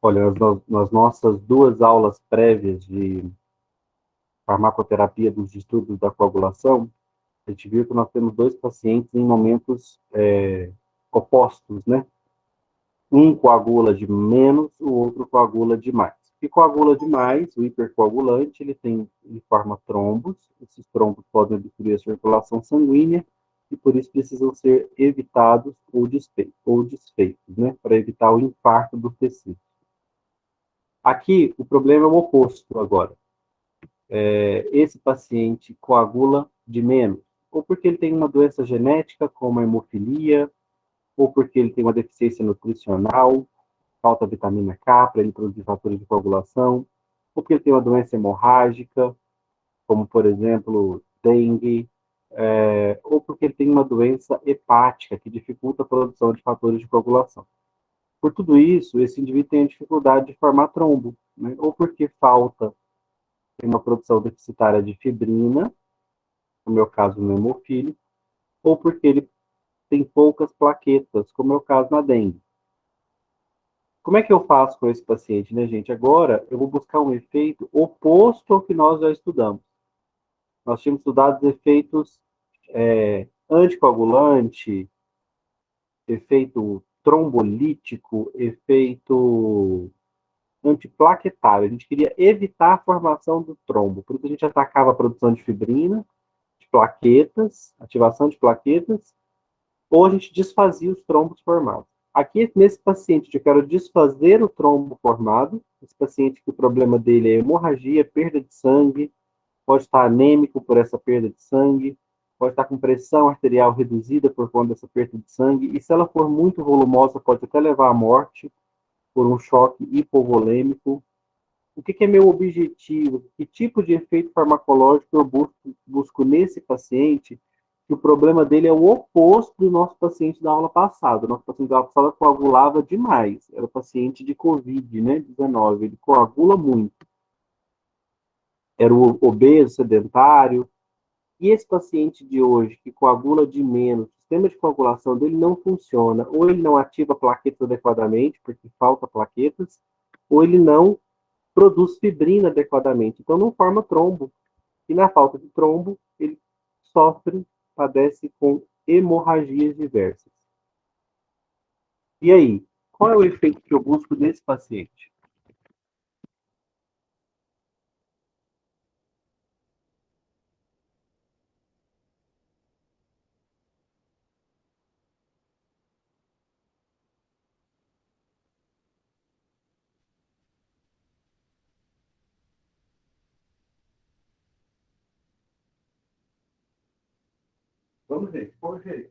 Olha, nas nossas duas aulas prévias de farmacoterapia dos distúrbios da coagulação, a gente viu que nós temos dois pacientes em momentos opostos, né? Um coagula de menos, o outro coagula de mais. O que coagula de mais, o hipercoagulante, ele forma trombos. Esses trombos podem obstruir a circulação sanguínea e por isso precisam ser evitados ou desfeitos, né? Para evitar o infarto do tecido. Aqui, o problema é o oposto agora. Esse paciente coagula de menos, ou porque ele tem uma doença genética, como a hemofilia, ou porque ele tem uma deficiência nutricional, falta vitamina K para ele produzir fatores de coagulação, ou porque ele tem uma doença hemorrágica, como, por exemplo, dengue, ou porque ele tem uma doença hepática que dificulta a produção de fatores de coagulação. Por tudo isso, esse indivíduo tem a dificuldade de formar trombo, né? Ou porque falta uma produção deficitária de fibrina, no meu caso, no hemofílico, ou porque ele tem poucas plaquetas, como é o caso na dengue. Como é que eu faço com esse paciente, né, gente? Agora, eu vou buscar um efeito oposto ao que nós já estudamos. Nós tínhamos estudado os efeitos anticoagulante, efeito trombolítico, efeito antiplaquetário. A gente queria evitar a formação do trombo. Por isso a gente atacava a produção de fibrina, de plaquetas, ativação de plaquetas, ou a gente desfazia os trombos formados. Aqui, nesse paciente, eu quero desfazer o trombo formado. Esse paciente que o problema dele é hemorragia, perda de sangue, pode estar anêmico por essa perda de sangue, pode estar com pressão arterial reduzida por conta dessa perda de sangue, e se ela for muito volumosa, pode até levar à morte por um choque hipovolêmico. O que é meu objetivo? Que tipo de efeito farmacológico eu busco nesse paciente? Que o problema dele é o oposto do nosso paciente da aula passada. O nosso paciente da aula passada coagulava demais. Era o paciente de Covid, né? 19. Ele coagula muito. Era o obeso, sedentário. E esse paciente de hoje, que coagula de menos, o sistema de coagulação dele não funciona. Ou ele não ativa plaquetas adequadamente, porque falta plaquetas, ou ele não produz fibrina adequadamente, então não forma trombo. E na falta de trombo, ele sofre, padece com hemorragias diversas. E aí, qual é o efeito que eu busco nesse paciente? Vamos ver, por quê?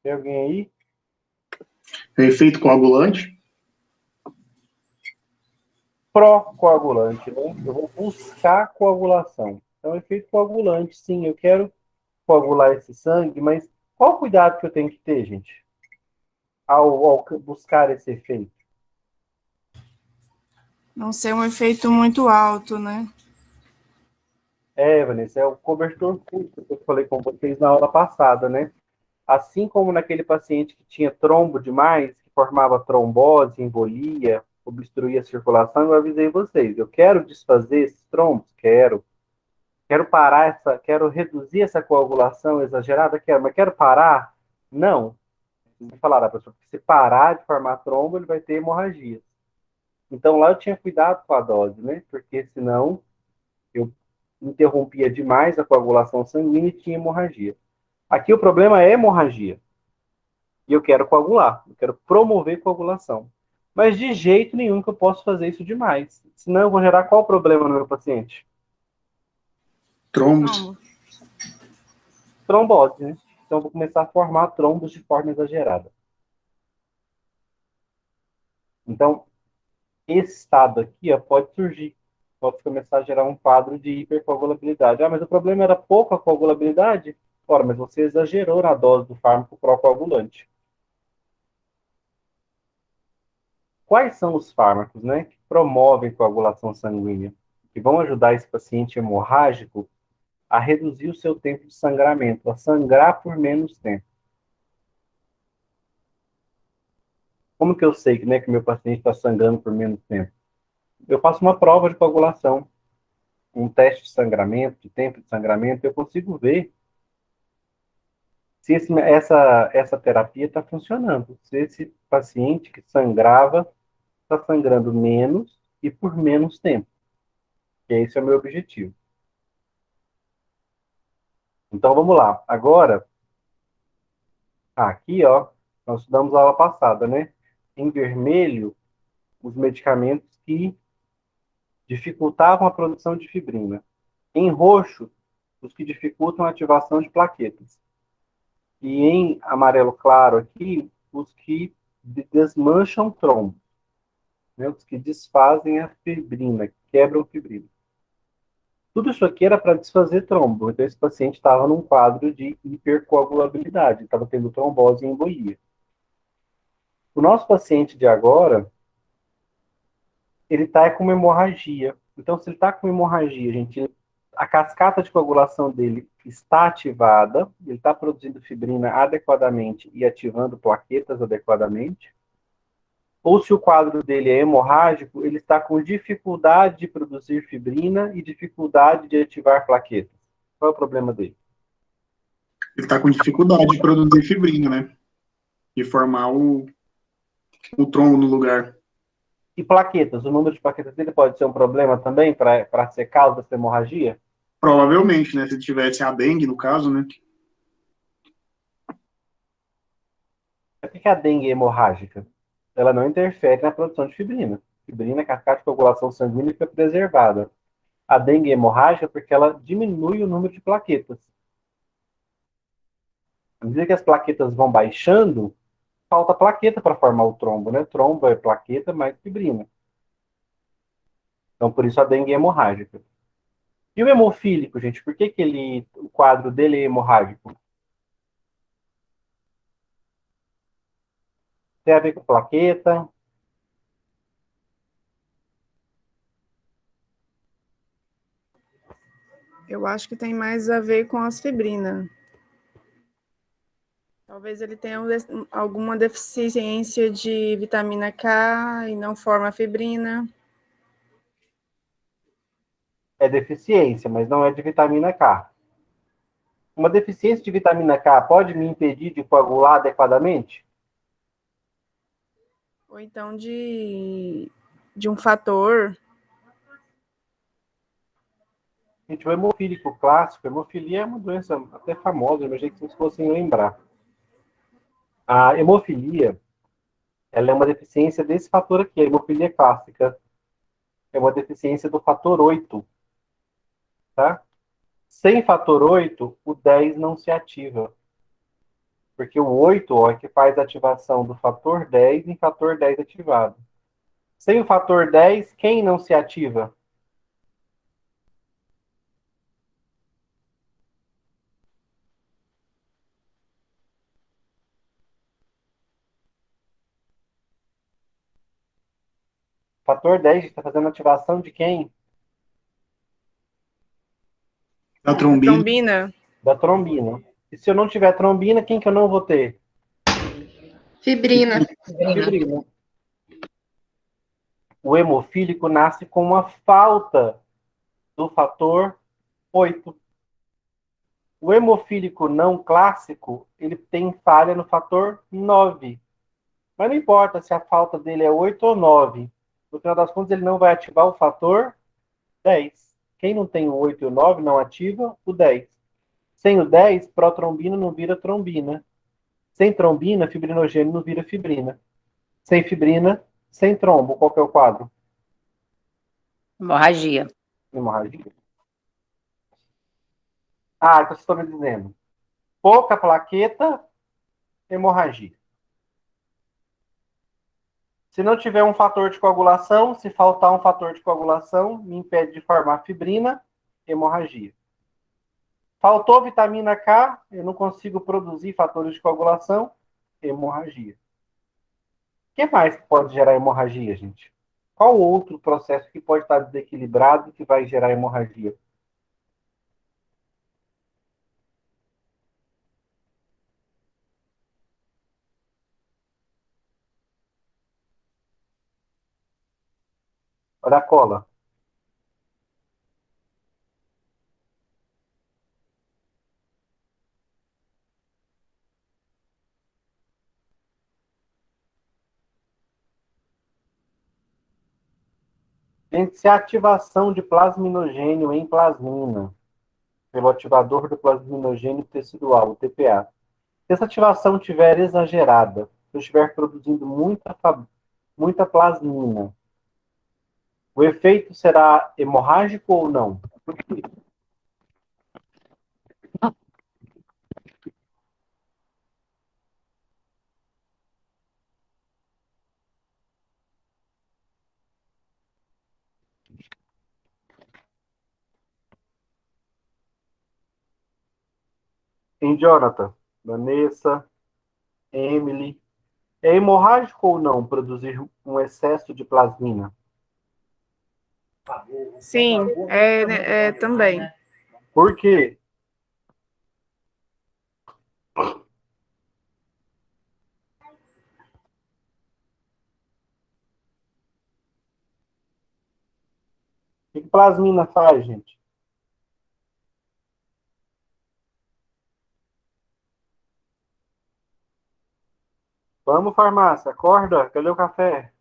Tem alguém aí? É efeito coagulante? Pró-coagulante, né? Eu vou buscar coagulação. Então, efeito coagulante, sim, eu quero coagular esse sangue, mas qual o cuidado que eu tenho que ter, gente, ao buscar esse efeito? Não ser um efeito muito alto, né? Vanessa, é o cobertor curto que eu falei com vocês na aula passada, né? Assim como naquele paciente que tinha trombo demais, que formava trombose, embolia, obstruía a circulação, eu avisei vocês, eu quero desfazer esses trombos? Quero. Quero parar quero reduzir essa coagulação exagerada? Quero, mas quero parar? Não. Me falaram, professor, que se parar de formar trombo, ele vai ter hemorragia. Então lá eu tinha cuidado com a dose, né? Porque senão eu interrompia demais a coagulação sanguínea e tinha hemorragia. Aqui o problema é hemorragia. E eu quero coagular, eu quero promover coagulação. Mas de jeito nenhum que eu posso fazer isso demais. Senão eu vou gerar qual problema no meu paciente? Trombos. Trombose, né? Então eu vou começar a formar trombos de forma exagerada. Então, esse estado aqui pode surgir. Pode começar a gerar um quadro de hipercoagulabilidade. Ah, mas o problema era pouca coagulabilidade? Ora, mas você exagerou na dose do fármaco procoagulante. Quais são os fármacos, né, que promovem coagulação sanguínea, que vão ajudar esse paciente hemorrágico a reduzir o seu tempo de sangramento, a sangrar por menos tempo. Como que eu sei que, né, que meu paciente está sangrando por menos tempo? Eu faço uma prova de coagulação, um teste de sangramento, de tempo de sangramento, eu consigo ver se essa terapia está funcionando. Se esse paciente que sangrava está sangrando menos e por menos tempo. Que esse é o meu objetivo. Então vamos lá. Agora, aqui, ó, nós estudamos a aula passada, né? Em vermelho, os medicamentos que dificultavam a produção de fibrina. Em roxo, os que dificultam a ativação de plaquetas. E em amarelo claro aqui, os que desmancham trombo, né? Os que desfazem a fibrina, quebram fibrina. Tudo isso aqui era para desfazer trombo. Então, esse paciente estava num quadro de hipercoagulabilidade, estava tendo trombose e embolia. O nosso paciente de agora, ele está com uma hemorragia. Então, se ele está com hemorragia, gente, a cascata de coagulação dele está ativada, ele está produzindo fibrina adequadamente e ativando plaquetas adequadamente. Ou se o quadro dele é hemorrágico, ele está com dificuldade de produzir fibrina e dificuldade de ativar plaquetas. Qual é o problema dele? Ele está com dificuldade de produzir fibrina, né? De formar o trombo no lugar. E plaquetas? O número de plaquetas dele pode ser um problema também para ser causa dessa hemorragia? Provavelmente, né? Se tivesse a dengue, no caso, né? Por que a dengue é hemorrágica? Ela não interfere na produção de fibrina. Fibrina, cascata de coagulação sanguínea, fica preservada. A dengue é hemorrágica porque ela diminui o número de plaquetas. À medida que as plaquetas vão baixando, falta plaqueta para formar o trombo, né? Trombo é plaqueta mais fibrina. Então, por isso a dengue é hemorrágica. E o hemofílico, gente, por que o quadro dele é hemorrágico? Tem a ver com plaqueta? Eu acho que tem mais a ver com as fibrinas. Talvez ele tenha alguma deficiência de vitamina K e não forma fibrina. É deficiência, mas não é de vitamina K. Uma deficiência de vitamina K pode me impedir de coagular adequadamente? Ou então de um fator. Gente, o hemofílico clássico, hemofilia é uma doença até famosa, eu imaginei que vocês fossem lembrar. A hemofilia, ela é uma deficiência desse fator aqui, a hemofilia clássica. É uma deficiência do fator 8, tá? Sem fator 8, o 10 não se ativa. Porque o 8 ó, é que faz a ativação do fator 10 em fator 10 ativado. Sem o fator 10, quem não se ativa? Fator 10 está fazendo ativação de quem? Da trombina. Trombina. Da trombina. E se eu não tiver trombina, quem que eu não vou ter? Fibrina. Fibrina. O hemofílico nasce com uma falta do fator 8. O hemofílico não clássico, ele tem falha no fator 9. Mas não importa se a falta dele é 8 ou 9. No final das contas, ele não vai ativar o fator 10. Quem não tem o 8 e o 9 não ativa o 10. Sem o 10, protrombina não vira trombina. Sem trombina, fibrinogênio não vira fibrina. Sem fibrina, sem trombo. Qual que é o quadro? Hemorragia. Hemorragia. Ah, então vocês estão me dizendo. Pouca plaqueta, hemorragia. Se não tiver um fator de coagulação, se faltar um fator de coagulação, me impede de formar fibrina, hemorragia. Faltou vitamina K, eu não consigo produzir fatores de coagulação, hemorragia. O que mais pode gerar hemorragia, gente? Qual outro processo que pode estar desequilibrado que vai gerar hemorragia? Olha a cola. Gente, se a ativação de plasminogênio em plasmina, pelo ativador do plasminogênio tecidual, o TPA, se essa ativação estiver exagerada, se eu estiver produzindo muita plasmina, o efeito será hemorrágico ou não? Em Jonathan, Vanessa, Emily, é hemorrágico ou não produzir um excesso de plasmina? Sim, é também. Por quê? O que plasmina faz, gente? Vamos, farmácia, acorda, cadê o café?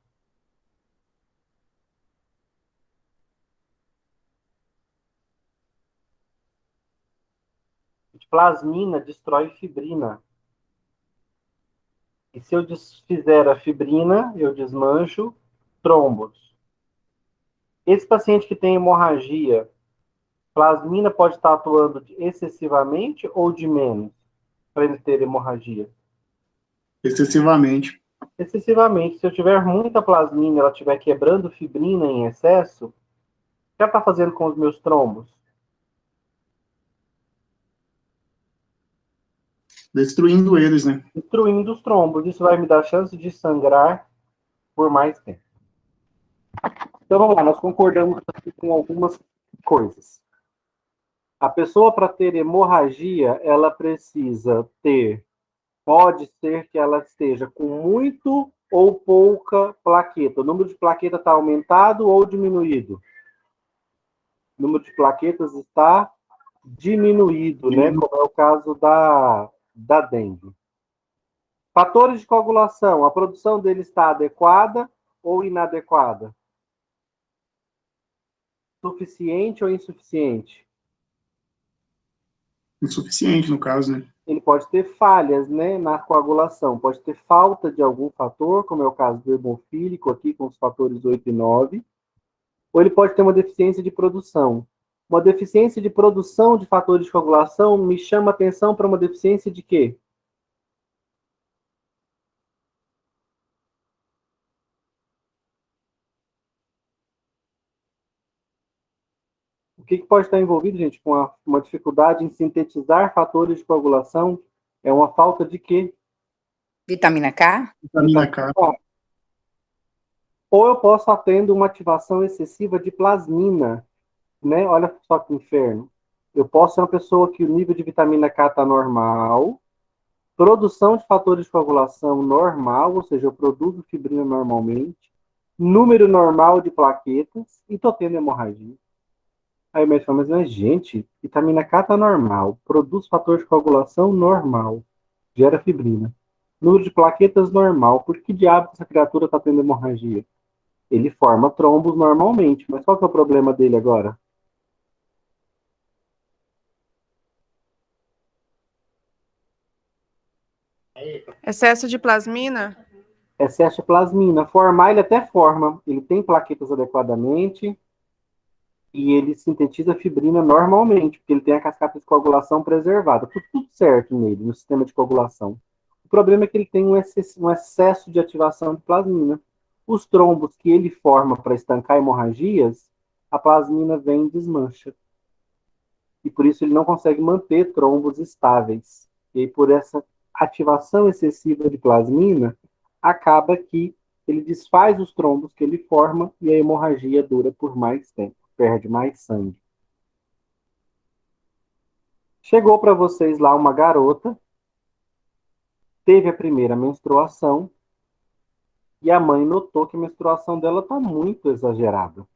Plasmina destrói fibrina. E se eu desfizer a fibrina, eu desmancho trombos. Esse paciente que tem hemorragia, plasmina pode estar atuando excessivamente ou de menos para ele ter hemorragia? Excessivamente. Excessivamente. Se eu tiver muita plasmina e ela estiver quebrando fibrina em excesso, o que ela está fazendo com os meus trombos? Destruindo eles, né? Destruindo os trombos. Isso vai me dar chance de sangrar por mais tempo. Então vamos lá, nós concordamos aqui com algumas coisas. A pessoa, para ter hemorragia, ela precisa ter, pode ser que ela esteja com muito ou pouca plaqueta. O número de plaquetas está aumentado ou diminuído? O número de plaquetas está diminuído, né? Como é o caso da dengue. Fatores de coagulação, a produção dele está adequada ou inadequada? Suficiente ou insuficiente? Insuficiente, no caso, né? Ele pode ter falhas, né, na coagulação, pode ter falta de algum fator, como é o caso do hemofílico aqui com os fatores 8 e 9, ou ele pode ter uma deficiência de produção. Uma deficiência de produção de fatores de coagulação me chama atenção para uma deficiência de quê? O que pode estar envolvido, gente, com uma dificuldade em sintetizar fatores de coagulação? É uma falta de quê? Vitamina K? Vitamina K. Ou eu posso estar tendo uma ativação excessiva de plasmina, né? Olha só que inferno. Eu posso ser uma pessoa que o nível de vitamina K está normal, produção de fatores de coagulação normal, ou seja, eu produzo fibrina normalmente, número normal de plaquetas e estou tendo hemorragia. Aí o médico fala, mas gente, vitamina K está normal, produz fator de coagulação normal, gera fibrina. Número de plaquetas normal, por que diabo essa criatura está tendo hemorragia? Ele forma trombos normalmente, mas qual que é o problema dele agora? Excesso de plasmina? Excesso de plasmina. Formar, ele até forma. Ele tem plaquetas adequadamente e ele sintetiza fibrina normalmente, porque ele tem a cascata de coagulação preservada. Tudo certo nele, no sistema de coagulação. O problema é que ele tem um excesso de ativação de plasmina. Os trombos que ele forma para estancar hemorragias, a plasmina vem e desmancha. E por isso ele não consegue manter trombos estáveis. E aí, por essa ativação excessiva de plasmina, acaba que ele desfaz os trombos que ele forma e a hemorragia dura por mais tempo, perde mais sangue. Chegou para vocês lá uma garota, teve a primeira menstruação e a mãe notou que a menstruação dela está muito exagerada.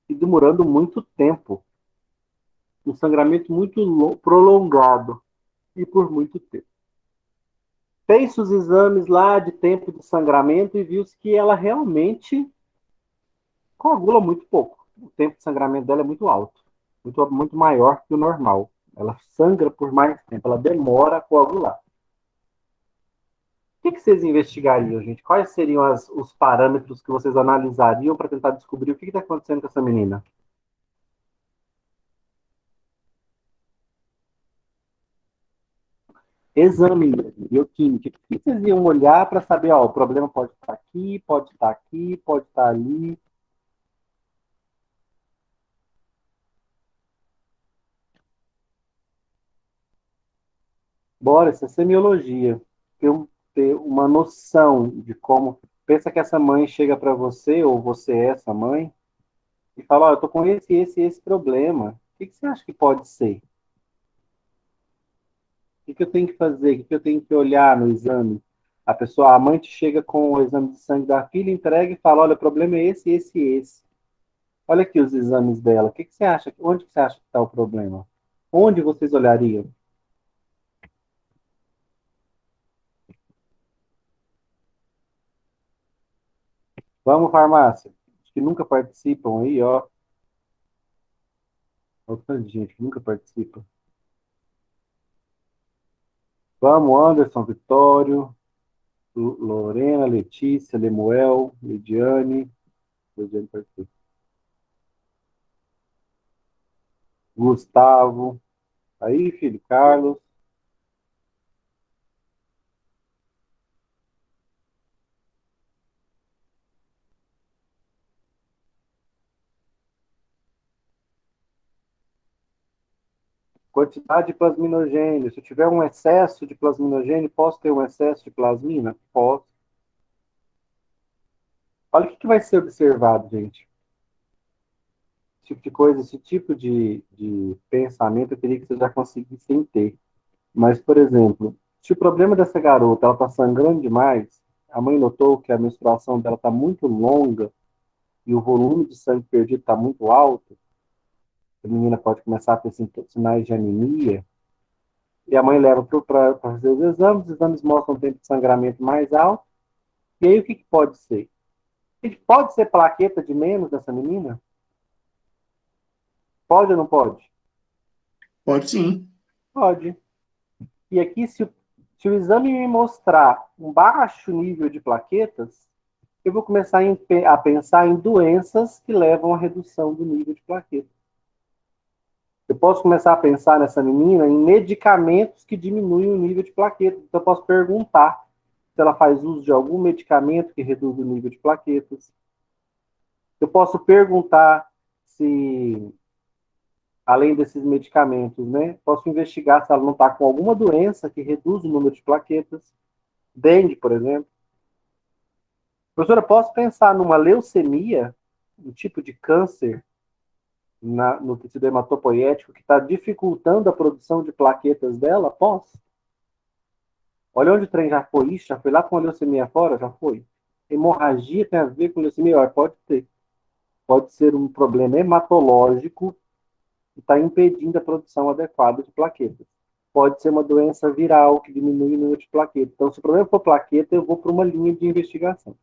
e demorando muito tempo. Um sangramento muito prolongado e por muito tempo. Fez os exames lá de tempo de sangramento e viu que ela realmente coagula muito pouco. O tempo de sangramento dela é muito alto, muito maior que o normal. Ela sangra por mais tempo, ela demora a coagular. O que vocês investigariam, gente? Quais seriam os parâmetros que vocês analisariam para tentar descobrir o que está acontecendo com essa menina? Exame bioquímico. O que vocês iam olhar para saber, ó, o problema pode estar aqui, pode estar aqui, pode estar ali. Bora, isso é semiologia. Ter uma noção de como. Pensa que essa mãe chega para você, ou você é essa mãe, e fala: ó, eu tô com esse problema. O que você acha que pode ser? O que eu tenho que fazer? O que eu tenho que olhar no exame? A mãe te chega com o exame de sangue da filha, entrega e fala: olha, o problema é esse, esse e esse. Olha aqui os exames dela. O que você acha? Onde você acha que está o problema? Onde vocês olhariam? Vamos, farmácia. Os que nunca participam aí, ó. Outra gente que nunca participa. Vamos, Anderson, Vitório, Lorena, Letícia, Lemuel, Lidiane participa. Gustavo. Aí, filho, Carlos. Quantidade de plasminogênio. Se eu tiver um excesso de plasminogênio, posso ter um excesso de plasmina? Posso. Olha o que vai ser observado, gente. Esse tipo de coisa, esse tipo de pensamento, eu queria que vocês já conseguissem ter. Mas, por exemplo, se o problema dessa garota ela está sangrando demais, a mãe notou que a menstruação dela está muito longa e o volume de sangue perdido está muito alto, a menina pode começar a ter sinais de anemia, e a mãe leva para fazer os exames mostram um tempo de sangramento mais alto, e aí o que pode ser? Pode ser plaqueta de menos dessa menina? Pode ou não pode? Pode sim. Pode. E aqui, se o exame me mostrar um baixo nível de plaquetas, eu vou começar a pensar em doenças que levam à redução do nível de plaquetas. Eu posso começar a pensar nessa menina em medicamentos que diminuem o nível de plaquetas. Então, eu posso perguntar se ela faz uso de algum medicamento que reduz o nível de plaquetas. Eu posso perguntar se, além desses medicamentos, né, posso investigar se ela não está com alguma doença que reduz o número de plaquetas. Dengue, por exemplo. Professora, posso pensar numa leucemia, um tipo de câncer no tecido hematopoético que está dificultando a produção de plaquetas dela? Posso. Olha onde o trem já foi. Ixi, já foi lá com a leucemia fora? Já foi. Hemorragia tem a ver com leucemia? Olha, pode ter. Pode ser um problema hematológico que está impedindo a produção adequada de plaquetas. Pode ser uma doença viral que diminui o número de plaquetas. Então, se o problema for plaqueta, eu vou para uma linha de investigação.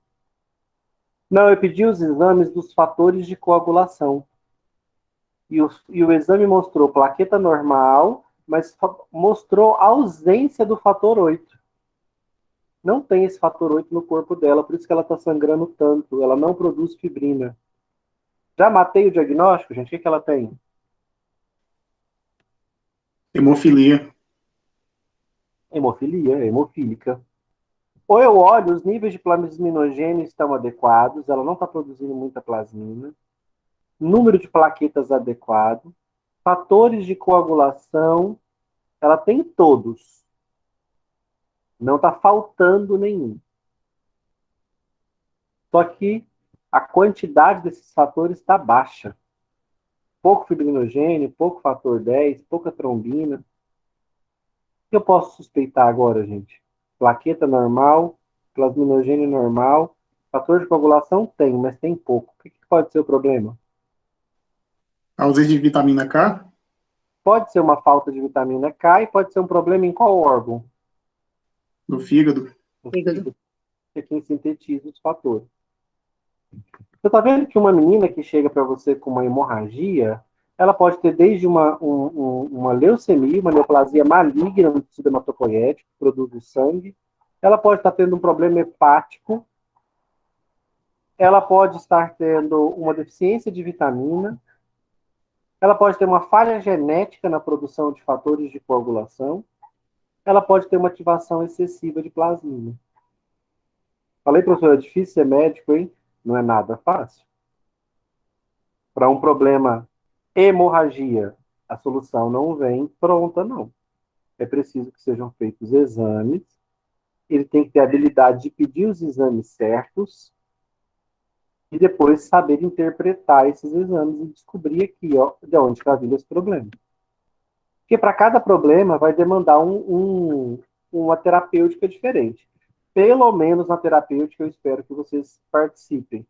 Não, eu pedi os exames dos fatores de coagulação. E o exame mostrou plaqueta normal, mas mostrou ausência do fator 8. Não tem esse fator 8 no corpo dela, por isso que ela está sangrando tanto. Ela não produz fibrina. Já matei o diagnóstico, gente? O que ela tem? Hemofilia. Hemofilia, hemofílica. Ou eu olho, os níveis de plasminogênio estão adequados, ela não está produzindo muita plasmina, número de plaquetas adequado, fatores de coagulação, ela tem todos. Não está faltando nenhum. Só que a quantidade desses fatores está baixa. Pouco fibrinogênio, pouco fator 10, pouca trombina. O que eu posso suspeitar agora, gente? Plaqueta normal, plasminogênio normal, fator de coagulação tem, mas tem pouco. O que pode ser o problema? Ausência de vitamina K Pode ser uma falta de vitamina K e pode ser um problema em qual órgão? no fígado. No Fígado. fígado, que é quem sintetiza os fatores. Você está vendo que uma menina que chega para você com uma hemorragia, ela pode ter desde uma leucemia, uma neoplasia maligna no tecido hematopoético, que produz o sangue. Ela pode estar tendo um problema hepático. Ela pode estar tendo uma deficiência de vitamina. Ela pode ter uma falha genética na produção de fatores de coagulação. Ela pode ter uma ativação excessiva de plasmina. Falei, professor, é difícil ser médico, hein? Não é nada fácil. Para um problema hemorragia, a solução não vem pronta, não. É preciso que sejam feitos exames. Ele tem que ter a habilidade de pedir os exames certos e depois saber interpretar esses exames e descobrir aqui, ó, de onde está vindo esse problema. Porque para cada problema vai demandar uma terapêutica diferente. Pelo menos na terapêutica eu espero que vocês participem.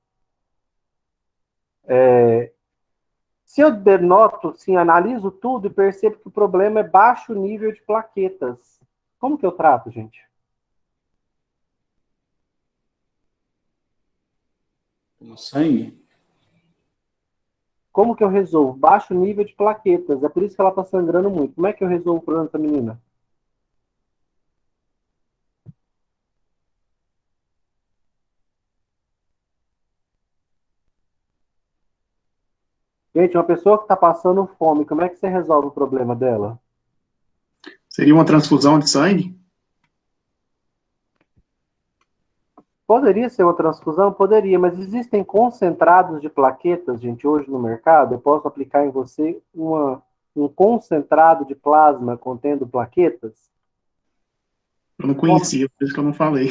Se eu denoto, sim, analiso tudo e percebo que o problema é baixo nível de plaquetas, como que eu trato, gente? No sangue? Como que eu resolvo? Baixo nível de plaquetas. É por isso que ela está sangrando muito. Como é que eu resolvo o problema dessa menina? Gente, uma pessoa que está passando fome, como é que você resolve o problema dela? Seria uma transfusão de sangue? Poderia ser uma transfusão? Poderia, mas existem concentrados de plaquetas, gente, hoje no mercado. Eu posso aplicar em você um concentrado de plasma contendo plaquetas? Eu não conhecia, por isso que eu não falei.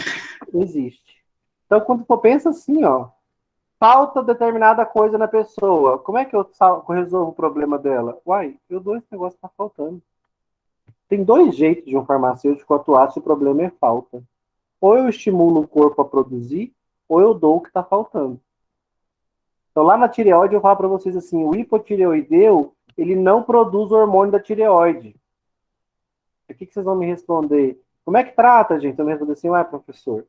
Existe. Então, quando tu pensa assim, ó, falta determinada coisa na pessoa, como é que eu resolvo o problema dela? Uai, eu dou esse negócio que tá faltando. Tem dois jeitos de um farmacêutico atuar se o problema é falta. Ou eu estimulo o corpo a produzir, ou eu dou o que está faltando. Então, lá na tireoide, eu falo para vocês assim, o hipotireoideu, ele não produz o hormônio da tireoide. O que vocês vão me responder? Como é que trata, gente? Eu me responder assim, ué, professor,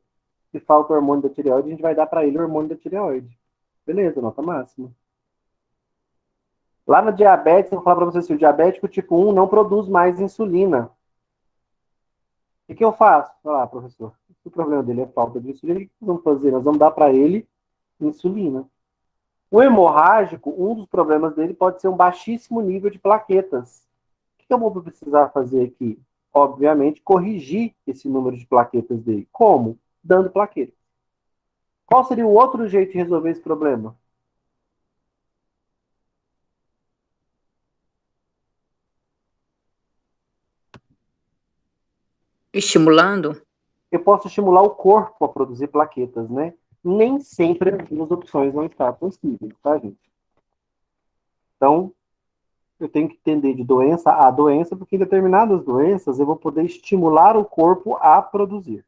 se falta o hormônio da tireoide, a gente vai dar para ele o hormônio da tireoide. Beleza, nota máxima. Lá no diabetes, eu vou falar para vocês assim, o diabético tipo 1 não produz mais insulina. O que eu faço? Ah, professor, se o problema dele é falta de insulina, o que nós vamos fazer? Nós vamos dar para ele insulina. O hemorrágico, um dos problemas dele pode ser um baixíssimo nível de plaquetas. O que eu vou precisar fazer aqui? Obviamente, corrigir esse número de plaquetas dele. Como? Dando plaquetas. Qual seria o outro jeito de resolver esse problema? Estimulando? Eu posso estimular o corpo a produzir plaquetas, né? Nem sempre as duas opções vão estar possíveis, tá, gente? Então, eu tenho que entender de doença a doença, porque em determinadas doenças eu vou poder estimular o corpo a produzir.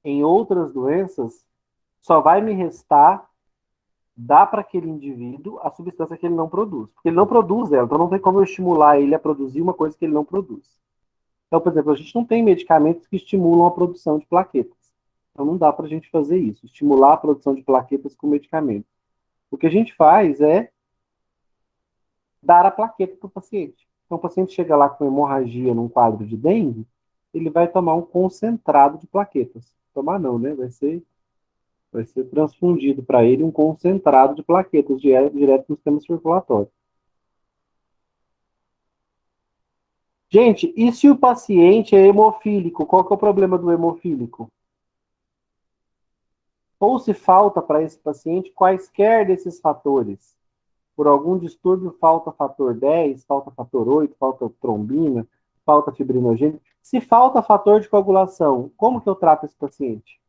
Em outras doenças, só vai me restar dar para aquele indivíduo a substância que ele não produz. Porque ele não produz ela, então não tem como eu estimular ele a produzir uma coisa que ele não produz. Então, por exemplo, a gente não tem medicamentos que estimulam a produção de plaquetas. Então não dá para a gente fazer isso, estimular a produção de plaquetas com medicamento. O que a gente faz é dar a plaqueta para o paciente. Então, o paciente chega lá com hemorragia num quadro de dengue, ele vai tomar um concentrado de plaquetas. Tomar não, né? Vai ser transfundido para ele um concentrado de plaquetas direto no sistema circulatório. Gente, e se o paciente é hemofílico? Qual que é o problema do hemofílico? Ou se falta para esse paciente quaisquer desses fatores. Por algum distúrbio, falta fator 10, falta fator 8, falta trombina, falta fibrinogênio. Se falta fator de coagulação, como que eu trato esse paciente?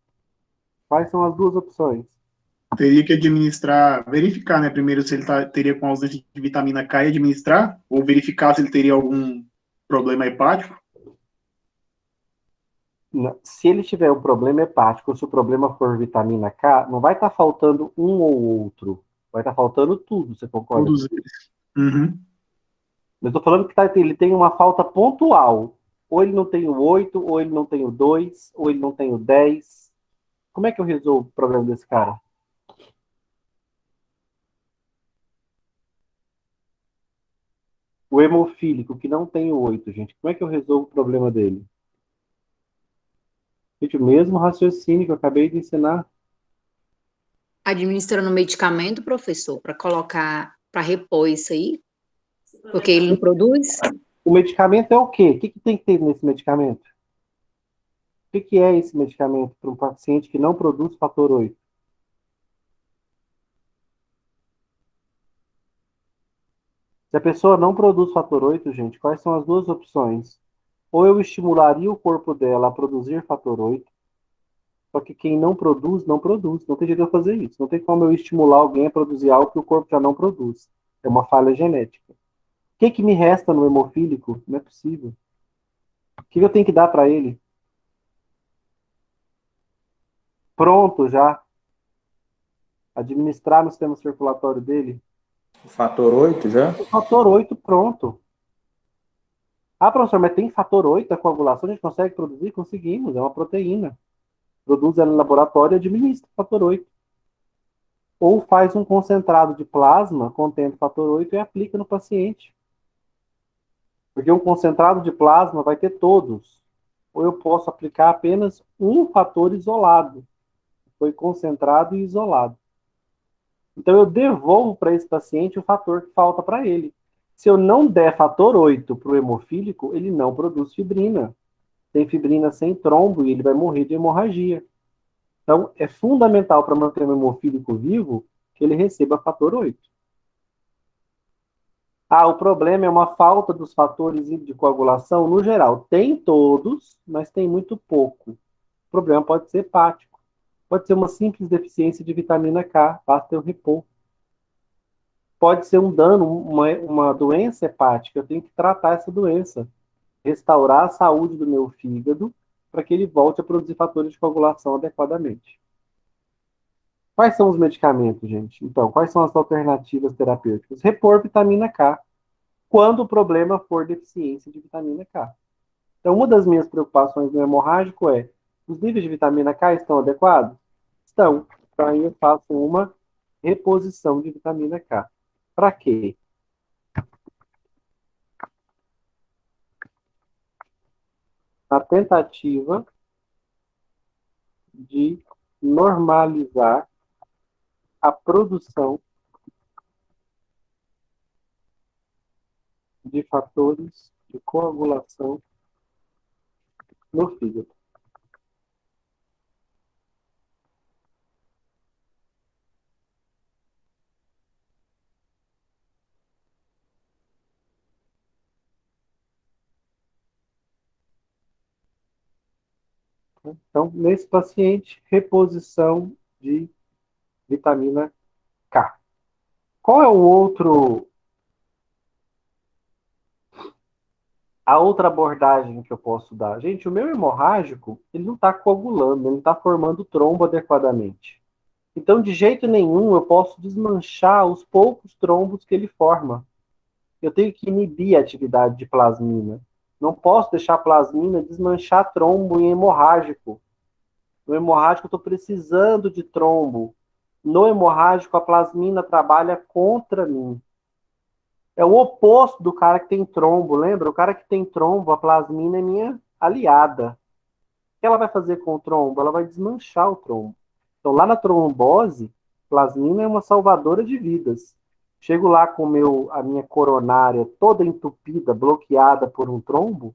Quais são as duas opções? Teria que administrar, verificar, né? Primeiro se ele teria com ausência de vitamina K e administrar, ou verificar se ele teria algum problema hepático. Se ele tiver um problema hepático, se o problema for vitamina K, não vai estar faltando um ou outro. Vai estar faltando tudo, você concorda? Todos eles. Uhum. Eu estou falando que ele tem uma falta pontual. Ou ele não tem o 8, ou ele não tem o 2, ou ele não tem o 10. Como é que eu resolvo o problema desse cara? O hemofílico, que não tem o 8, gente. Como é que eu resolvo o problema dele? Gente, o mesmo raciocínio que eu acabei de ensinar. Administrando medicamento, professor, para colocar, para repor isso aí, porque ele não produz. O medicamento é o quê? O que tem que ter nesse medicamento? O que é esse medicamento para um paciente que não produz fator 8? Se a pessoa não produz fator 8, gente, quais são as duas opções? Ou eu estimularia o corpo dela a produzir fator 8, só que quem não produz, não produz. Não tem jeito de eu fazer isso. Não tem como eu estimular alguém a produzir algo que o corpo já não produz. É uma falha genética. O que me resta no hemofílico? Não é possível. O que eu tenho que dar para ele? Pronto já. Administrar no sistema circulatório dele? O fator 8 já? O fator 8, pronto. Ah, professor, mas tem fator 8 da coagulação? A gente consegue produzir? Conseguimos. É uma proteína. Produz ela em laboratório e administra o fator 8. Ou faz um concentrado de plasma contendo fator 8 e aplica no paciente. Porque um concentrado de plasma vai ter todos. Ou eu posso aplicar apenas um fator isolado. Foi concentrado e isolado. Então eu devolvo para esse paciente o fator que falta para ele. Se eu não der fator 8 para o hemofílico, ele não produz fibrina. Tem fibrina sem trombo e ele vai morrer de hemorragia. Então é fundamental para manter o hemofílico vivo que ele receba fator 8. Ah, o problema é uma falta dos fatores de coagulação no geral. Tem todos, mas tem muito pouco. O problema pode ser hepático. Pode ser uma simples deficiência de vitamina K, basta eu repor. Pode ser um dano, uma doença hepática. Eu tenho que tratar essa doença. Restaurar a saúde do meu fígado para que ele volte a produzir fatores de coagulação adequadamente. Quais são os medicamentos, gente? Então, quais são as alternativas terapêuticas? Repor vitamina K, quando o problema for deficiência de vitamina K. Então, uma das minhas preocupações no hemorrágico é: os níveis de vitamina K estão adequados? Estão. Então, aí eu faço uma reposição de vitamina K. Para quê? Na tentativa de normalizar a produção de fatores de coagulação no fígado. Então, nesse paciente, reposição de vitamina K. Qual é a outra abordagem que eu posso dar? Gente, o meu hemorrágico, ele não está coagulando, ele não está formando trombo adequadamente. Então, de jeito nenhum, eu posso desmanchar os poucos trombos que ele forma. Eu tenho que inibir a atividade de plasmina. Não posso deixar a plasmina desmanchar trombo em hemorrágico. No hemorrágico, eu estou precisando de trombo. No hemorrágico, a plasmina trabalha contra mim. É o oposto do cara que tem trombo, lembra? O cara que tem trombo, a plasmina é minha aliada. O que ela vai fazer com o trombo? Ela vai desmanchar o trombo. Então, lá na trombose, plasmina é uma salvadora de vidas. Chego lá com a minha coronária toda entupida, bloqueada por um trombo,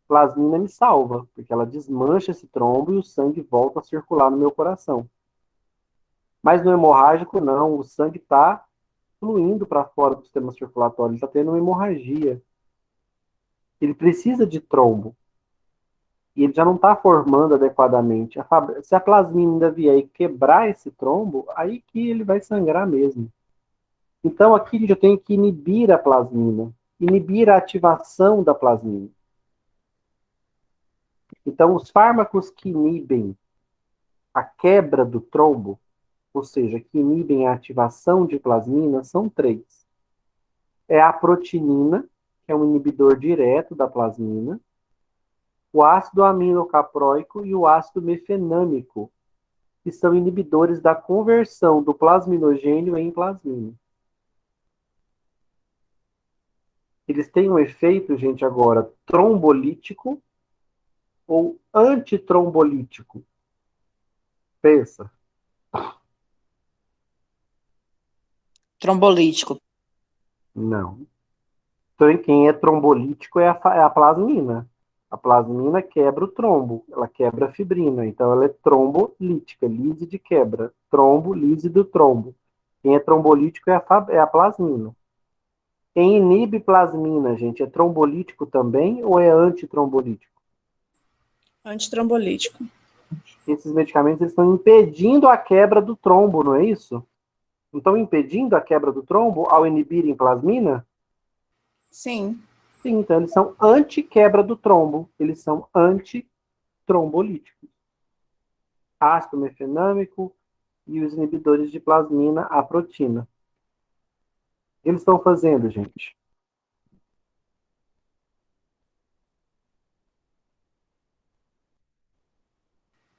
plasmina me salva, porque ela desmancha esse trombo e o sangue volta a circular no meu coração. Mas no hemorrágico, não. O sangue está fluindo para fora do sistema circulatório, ele está tendo uma hemorragia. Ele precisa de trombo. E ele já não está formando adequadamente. Se a plasmina ainda vier e quebrar esse trombo, aí que ele vai sangrar mesmo. Então aqui eu tenho que inibir a plasmina, inibir a ativação da plasmina. Então os fármacos que inibem a quebra do trombo, ou seja, que inibem a ativação de plasmina, são três. É a protinina, que é um inibidor direto da plasmina, o ácido aminocapróico e o ácido mefenâmico, que são inibidores da conversão do plasminogênio em plasmina. Eles têm um efeito, gente, agora, trombolítico ou antitrombolítico. Pensa. Trombolítico. Não. Então, quem é trombolítico é a plasmina. A plasmina quebra o trombo, ela quebra a fibrina, então ela é trombolítica, lise de quebra. Trombo, lise do trombo. Quem é trombolítico é a plasmina. Quem inibe plasmina, gente, é trombolítico também ou é antitrombolítico? Antitrombolítico. Esses medicamentos eles estão impedindo a quebra do trombo, não é isso? Não estão impedindo a quebra do trombo ao inibirem plasmina? Sim. Sim, então eles são anti-quebra do trombo, eles são antitrombolíticos. Ácido mefenâmico e os inibidores de plasmina, a protina. O que eles estão fazendo, gente?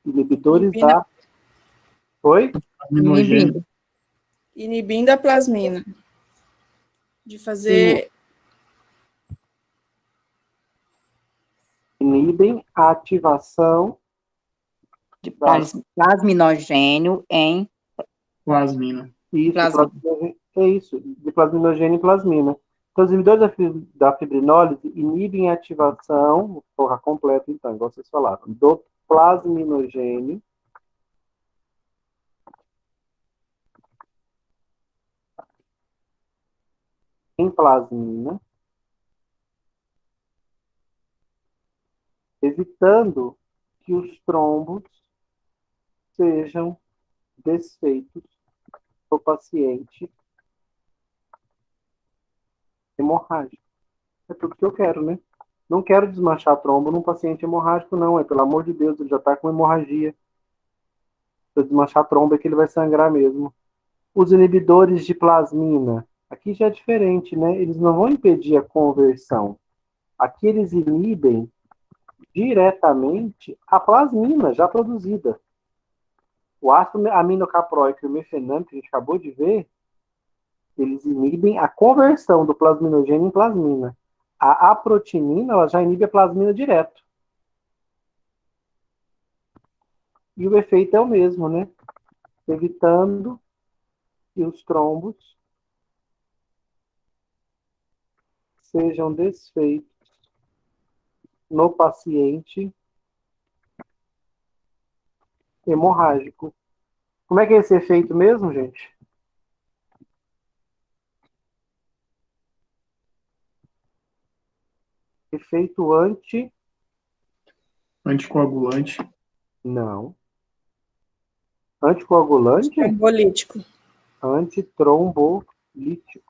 Inibidores Inibindo. da... Oi? Aminogênio. Inibindo a plasmina. De fazer... Inibem a ativação De plasminogênio em Plasmina. isso, plasmina. é isso, de plasminogênio e plasmina. Então, os inibidores da fibrinólise inibem a ativação, vou colocar completo então, igual vocês falaram, do plasminogênio em plasmina, evitando que os trombos sejam desfeitos no paciente hemorrágico. É tudo que eu quero, né? Não quero desmanchar trombo num paciente hemorrágico, não. É pelo amor de Deus, ele já está com hemorragia. Se eu desmanchar trombo é que ele vai sangrar mesmo. Os inibidores de plasmina, aqui já é diferente, né? Eles não vão impedir a conversão. Aqui eles inibem diretamente a plasmina já produzida. O ácido aminocapróico e o mefenâmico, que a gente acabou de ver, eles inibem a conversão do plasminogênio em plasmina. A aprotinina, ela já inibe a plasmina direto. E o efeito é o mesmo, né? Evitando que os trombos sejam desfeitos no paciente hemorrágico. Como é que é esse efeito mesmo, gente? Efeito Anticoagulante. Não. Anticoagulante? Trombolítico. Antitrombolítico.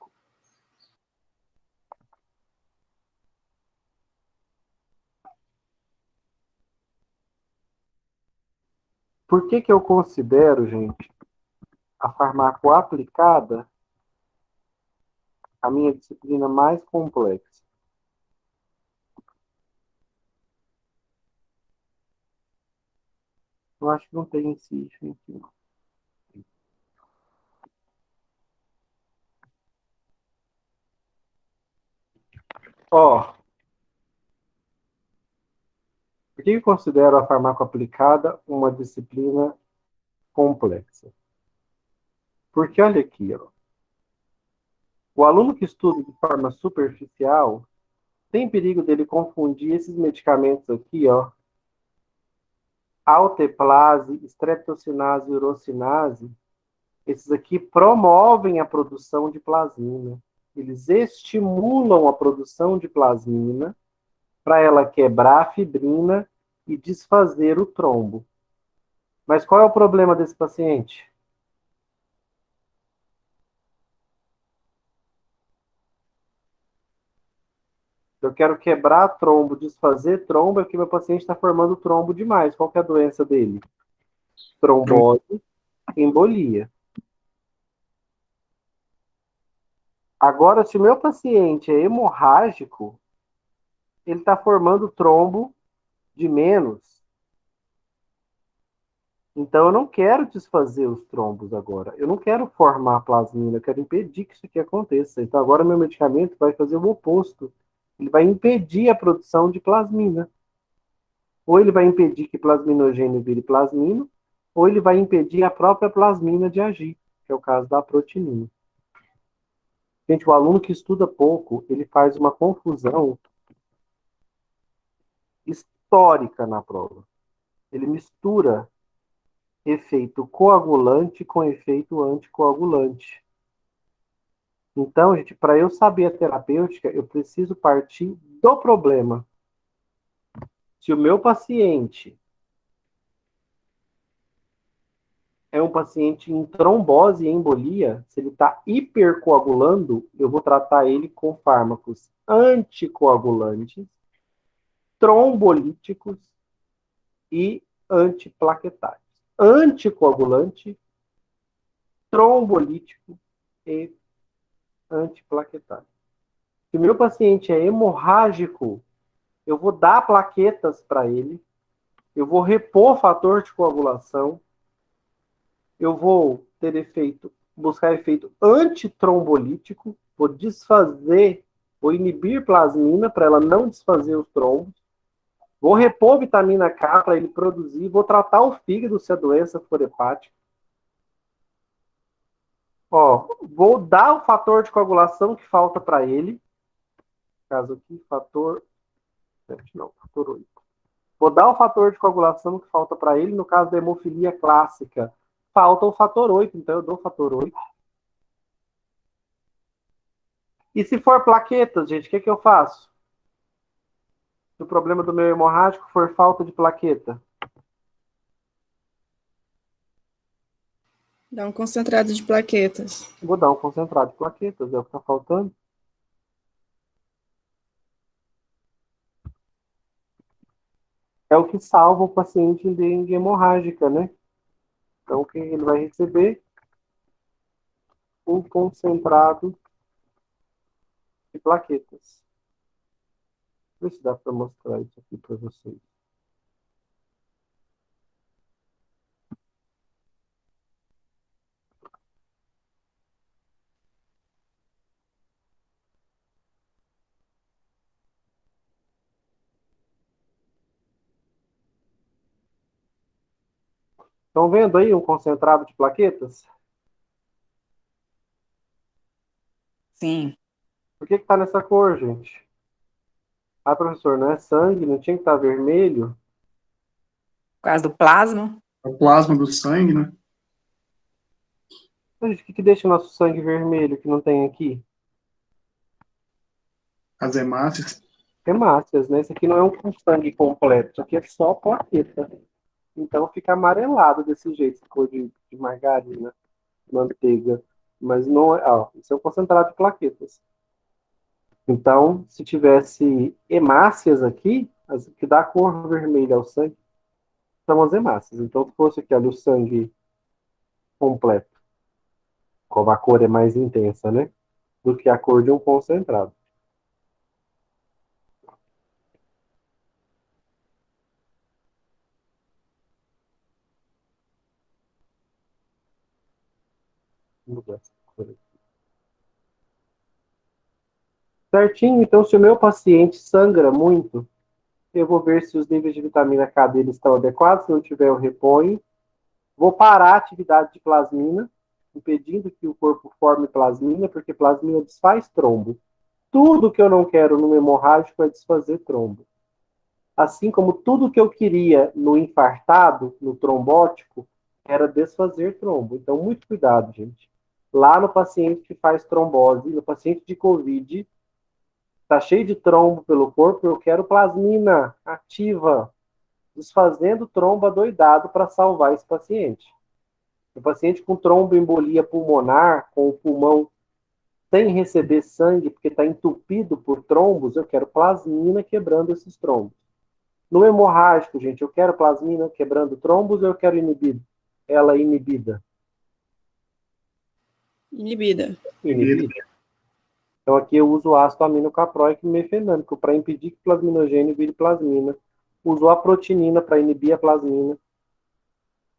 Por que que eu considero, gente, a farmácia aplicada a minha disciplina mais complexa? Eu acho que não tem esse item aqui, não. Ó, por que eu considero a farmacoaplicada uma disciplina complexa? Porque olha aqui, ó. O aluno que estuda de forma superficial tem perigo dele confundir esses medicamentos aqui, ó. Alteplase, streptocinase e urocinase, esses aqui promovem a produção de plasmina. Eles estimulam a produção de plasmina para ela quebrar a fibrina e desfazer o trombo. Mas qual é o problema desse paciente? Eu quero quebrar trombo, desfazer trombo, é porque meu paciente está formando trombo demais. Qual que é a doença dele? Trombose, embolia. Agora, se o meu paciente é hemorrágico, ele está formando trombo de menos. Então, eu não quero desfazer os trombos agora. Eu não quero formar plasmina, eu quero impedir que isso aqui aconteça. Então, agora meu medicamento vai fazer o oposto. Ele vai impedir a produção de plasmina. Ou ele vai impedir que plasminogênio vire plasmina, ou ele vai impedir a própria plasmina de agir, que é o caso da protinina. Gente, o aluno que estuda pouco, ele faz uma confusão histórica na prova. Ele mistura efeito coagulante com efeito anticoagulante. Então, gente, para eu saber a terapêutica, eu preciso partir do problema. Se o meu paciente é um paciente em trombose e embolia, se ele está hipercoagulando, eu vou tratar ele com fármacos anticoagulantes, trombolíticos e antiplaquetários. Anticoagulante, trombolítico e antiplaquetário. Se o meu paciente é hemorrágico, eu vou dar plaquetas para ele, eu vou repor fator de coagulação, eu vou ter buscar efeito antitrombolítico, vou desfazer, vou inibir plasmina para ela não desfazer os trombos, vou repor vitamina K para ele produzir, vou tratar o fígado se a doença for hepática. Ó, vou dar o fator de coagulação que falta para ele. No caso aqui, fator 8. Vou dar o fator de coagulação que falta para ele. No caso da hemofilia clássica, falta o fator 8, então eu dou o fator 8. E se for plaquetas, gente, o que eu faço? Se o problema do meu hemorrágico for falta de plaqueta, Dá um concentrado de plaquetas. vou dar um concentrado de plaquetas, é o que está faltando. É o que salva o paciente em dengue hemorrágica, né? Então, o que ele vai receber? Um concentrado de plaquetas. Deixa eu ver se dá para mostrar isso aqui para vocês. Estão vendo aí um concentrado de plaquetas? Sim. Por que está nessa cor, gente? Ah, professor, não é sangue? Não tinha que estar vermelho? Por causa do plasma. O plasma do sangue, né? Mas, gente, o que deixa o nosso sangue vermelho que não tem aqui? As hemácias. Hemácias, né? Esse aqui não é um sangue completo, isso aqui é só plaqueta. Então fica amarelado desse jeito, cor de margarina, manteiga. Mas não é. Ó, isso é um concentrado de plaquetas. Então, se tivesse hemácias aqui, as que dá a cor vermelha ao sangue, são as hemácias. Então, se fosse aqui, olha, o sangue completo, como a cor é mais intensa, né? Do que a cor de um concentrado. Vou mudar essa cor aqui. Certinho, então, se o meu paciente sangra muito, eu vou ver se os níveis de vitamina K dele estão adequados. Se não tiver, eu reponho. Vou parar a atividade de plasmina, impedindo que o corpo forme plasmina, porque plasmina desfaz trombo. Tudo que eu não quero no hemorrágico é desfazer trombo. Assim como tudo que eu queria no infartado, no trombótico, era desfazer trombo. Então, muito cuidado, gente. Lá no paciente que faz trombose, no paciente de Covid, está cheio de trombo pelo corpo, eu quero plasmina ativa, desfazendo trombo adoidado para salvar esse paciente. O paciente com tromboembolia pulmonar, com o pulmão sem receber sangue, porque está entupido por trombos, eu quero plasmina quebrando esses trombos. No hemorrágico, gente, eu quero plasmina quebrando trombos ou eu quero ela inibida? Inibida. Inibida. Então, aqui eu uso o ácido aminocaproico mefenâmico para impedir que o plasminogênio vire plasmina. Uso a protinina para inibir a plasmina.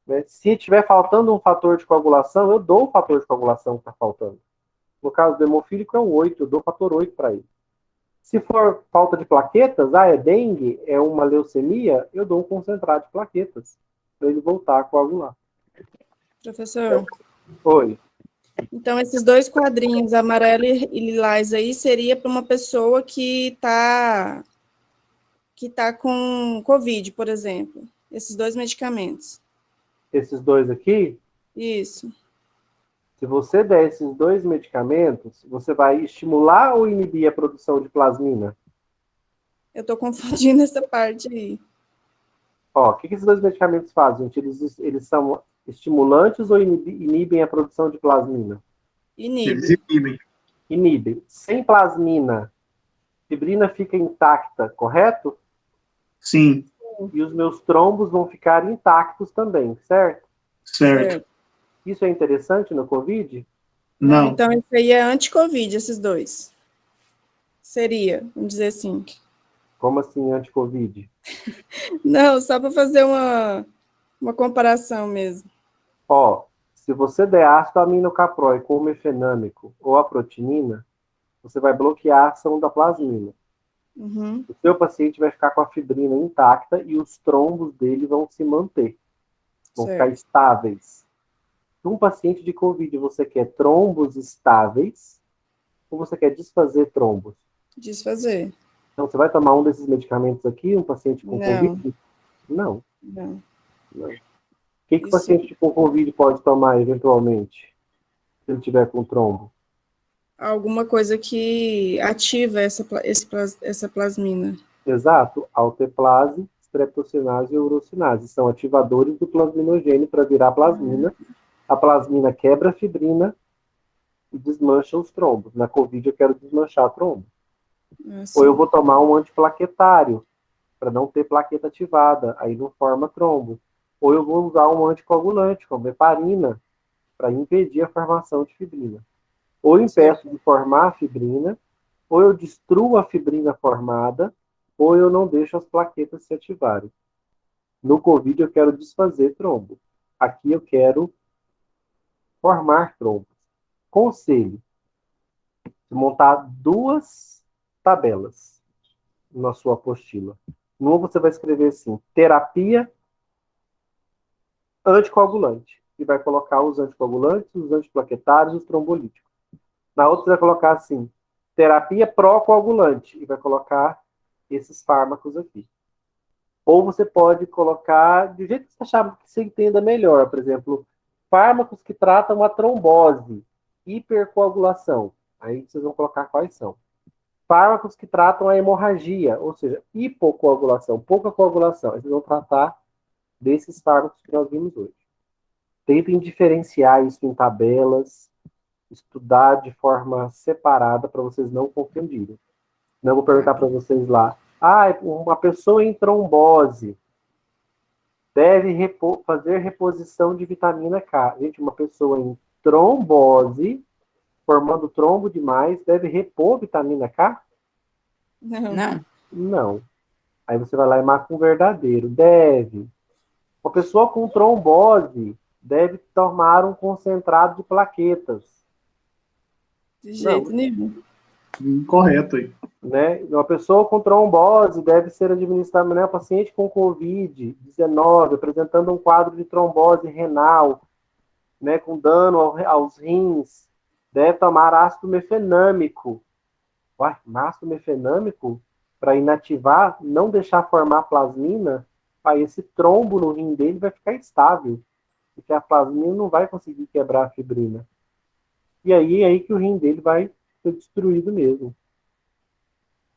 Né? Se estiver faltando um fator de coagulação, eu dou o fator de coagulação que está faltando. No caso do hemofílico é o 8, eu dou o fator 8 para ele. Se for falta de plaquetas, é dengue, é uma leucemia, eu dou um concentrado de plaquetas para ele voltar a coagular. Professor, Oi. então esses dois quadrinhos, amarelo e lilás aí, seria para uma pessoa que tá com Covid, por exemplo. Esses dois medicamentos. Esses dois aqui, Isso. se você der esses dois medicamentos, você vai estimular ou inibir a produção de plasmina? Eu estou confundindo essa parte aí. Ó, o que esses dois medicamentos fazem, gente? Eles são estimulantes ou inibem a produção de plasmina? Eles Inibe. inibem. Inibem. Sem plasmina, a fibrina fica intacta, correto? Sim, E os meus trombos vão ficar intactos também, certo? certo. Isso é interessante no COVID? Não, Então, isso aí é anti-Covid, esses dois. Seria, vamos dizer assim. Como assim anti-COVID? Não, só para fazer uma comparação mesmo. Ó, se você der ácido aminocaproico ou mefenâmico ou a protinina, você vai bloquear a ação da plasmina. Uhum, O seu paciente vai ficar com a fibrina intacta e os trombos dele vão se manter. Vão ficar certo. estáveis. Um paciente de COVID, você quer trombos estáveis ou você quer desfazer trombos? Desfazer. Então, você vai tomar um desses medicamentos aqui, um paciente com Não. COVID? Não. Não. O que o Isso. paciente com COVID pode tomar, eventualmente, se ele tiver com trombo? Alguma coisa que ativa essa plasmina. Exato. Alteplase, streptocinase e urocinase. São ativadores do plasminogênio para virar plasmina. A plasmina quebra a fibrina e desmancha os trombos. Na COVID, eu quero desmanchar trombo. Assim. Ou eu vou tomar um antiplaquetário, para não ter plaqueta ativada, aí não forma trombo. Ou eu vou usar um anticoagulante, como heparina, para impedir a formação de fibrina. Ou eu impeço de formar a fibrina, ou eu destruo a fibrina formada, ou eu não deixo as plaquetas se ativarem. No COVID, eu quero desfazer trombo. Aqui eu quero formar trombos. Conselho: montar duas tabelas na sua apostila. Numa você vai escrever assim: terapia anticoagulante. E vai colocar os anticoagulantes, os antiplaquetários, os trombolíticos. Na outra você vai colocar assim: terapia pró-coagulante. E vai colocar esses fármacos aqui. Ou você pode colocar do jeito que você achar que você entenda melhor. Por exemplo, fármacos que tratam a trombose, hipercoagulação. Aí vocês vão colocar quais são. Fármacos que tratam a hemorragia, ou seja, hipocoagulação, pouca coagulação. Aí vocês vão tratar desses fármacos que nós vimos hoje. Tentem diferenciar isso em tabelas, estudar de forma separada para vocês não confundirem. Não vou perguntar para vocês lá: uma pessoa em trombose deve fazer reposição de vitamina K. Gente, uma pessoa em trombose, formando trombo demais, deve repor vitamina K? Não. Não. Não. Aí você vai lá e marca um verdadeiro. Deve. Uma pessoa com trombose deve tomar um concentrado de plaquetas. De jeito nenhum. incorreto aí. Né? Uma pessoa com trombose deve ser administrada, né? Paciente com COVID-19, apresentando um quadro de trombose renal, né? Com dano aos rins, deve tomar ácido mefenâmico. Ácido mefenâmico, para inativar, não deixar formar plasmina, aí esse trombo no rim dele vai ficar estável, porque a plasmina não vai conseguir quebrar a fibrina. E aí é aí que o rim dele vai ser destruído mesmo.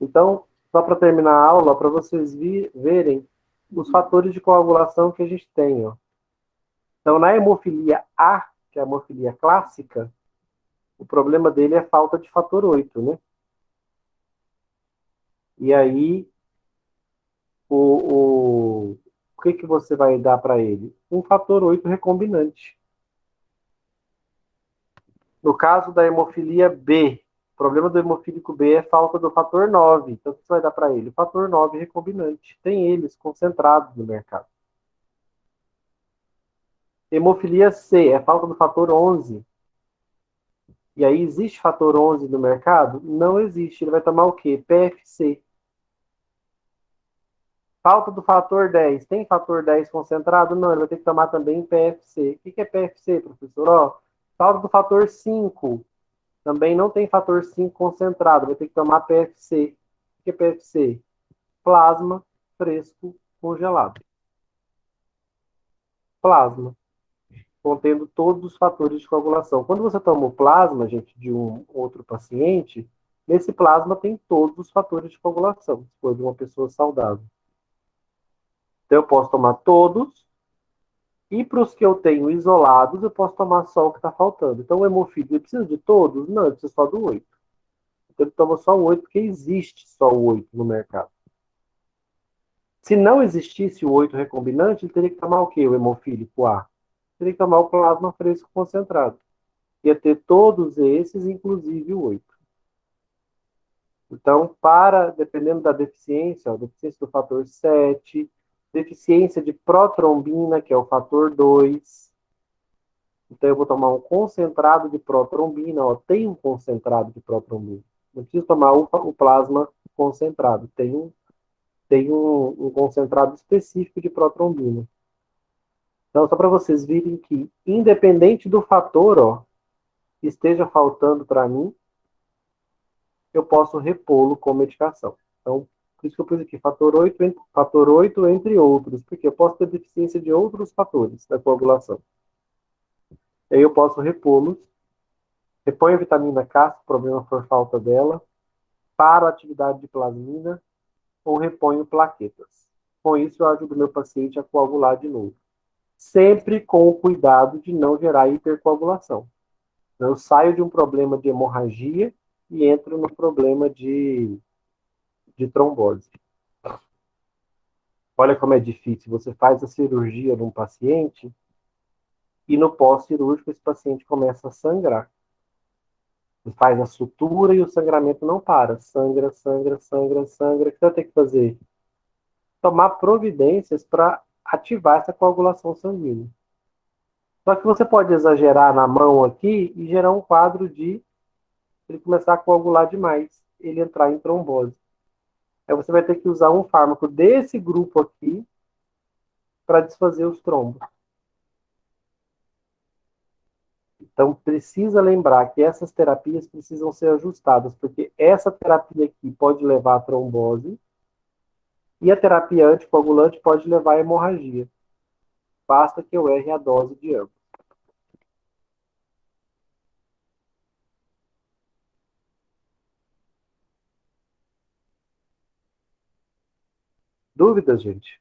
Então, só para terminar a aula, para vocês verem os fatores de coagulação que a gente tem. Ó. Então, na hemofilia A, que é a hemofilia clássica, o problema dele é falta de fator 8, né? E aí, o que você vai dar para ele? Um fator 8 recombinante. No caso da hemofilia B, problema do hemofílico B é falta do fator 9. Então, o que você vai dar para ele? O fator 9 recombinante. Tem eles concentrados no mercado. Hemofilia C é falta do fator 11. E aí, existe fator 11 no mercado? Não existe. Ele vai tomar o quê? PFC. Falta do fator 10. Tem fator 10 concentrado? Não, ele vai ter que tomar também PFC. O que é PFC, professor? Ó, falta do fator 5. Também não tem fator 5 concentrado. Vai ter que tomar PFC. O que é PFC? Plasma fresco congelado. Plasma, contendo todos os fatores de coagulação. Quando você toma o plasma, gente, de um outro paciente, nesse plasma tem todos os fatores de coagulação, se for de uma pessoa saudável. Então, eu posso tomar todos, e para os que eu tenho isolados, eu posso tomar só o que está faltando. Então, o hemofílico, ele precisa de todos? Não, ele precisa só do 8. Então, ele toma só o 8, porque existe só o 8 no mercado. Se não existisse o 8 recombinante, ele teria que tomar o quê? O hemofílico A. Teria que tomar o plasma fresco concentrado. Ia ter todos esses, inclusive o 8. Então, dependendo da deficiência, ó, deficiência do fator 7, deficiência de protrombina, que é o fator 2. Então, eu vou tomar um concentrado de protrombina. Ó, tem um concentrado de protrombina. Não preciso tomar o plasma concentrado. Tem um concentrado específico de protrombina. Então, só para vocês virem que, independente do fator, ó, que esteja faltando para mim, eu posso repô-lo com medicação. Então, por isso que eu pus aqui, fator 8 entre outros, porque eu posso ter deficiência de outros fatores da coagulação. E aí eu posso repô-los, reponho a vitamina K, se o problema for falta dela, paro a atividade de plasmina, ou reponho plaquetas. Com isso, eu ajudo o meu paciente a coagular de novo. Sempre com o cuidado de não gerar hipercoagulação. Então, eu saio de um problema de hemorragia e entro no problema de trombose. Olha como é difícil. Você faz a cirurgia num paciente e no pós-cirúrgico esse paciente começa a sangrar. Você faz a sutura e o sangramento não para. Sangra, sangra, sangra, sangra. O que você vai ter que fazer? Tomar providências para ativar essa coagulação sanguínea. Só que você pode exagerar na mão aqui e gerar um quadro de ele começar a coagular demais, ele entrar em trombose. Aí você vai ter que usar um fármaco desse grupo aqui para desfazer os trombos. Então, precisa lembrar que essas terapias precisam ser ajustadas, porque essa terapia aqui pode levar a trombose e a terapia anticoagulante pode levar a hemorragia. Basta que eu erre a dose de ambos. Dúvidas, gente?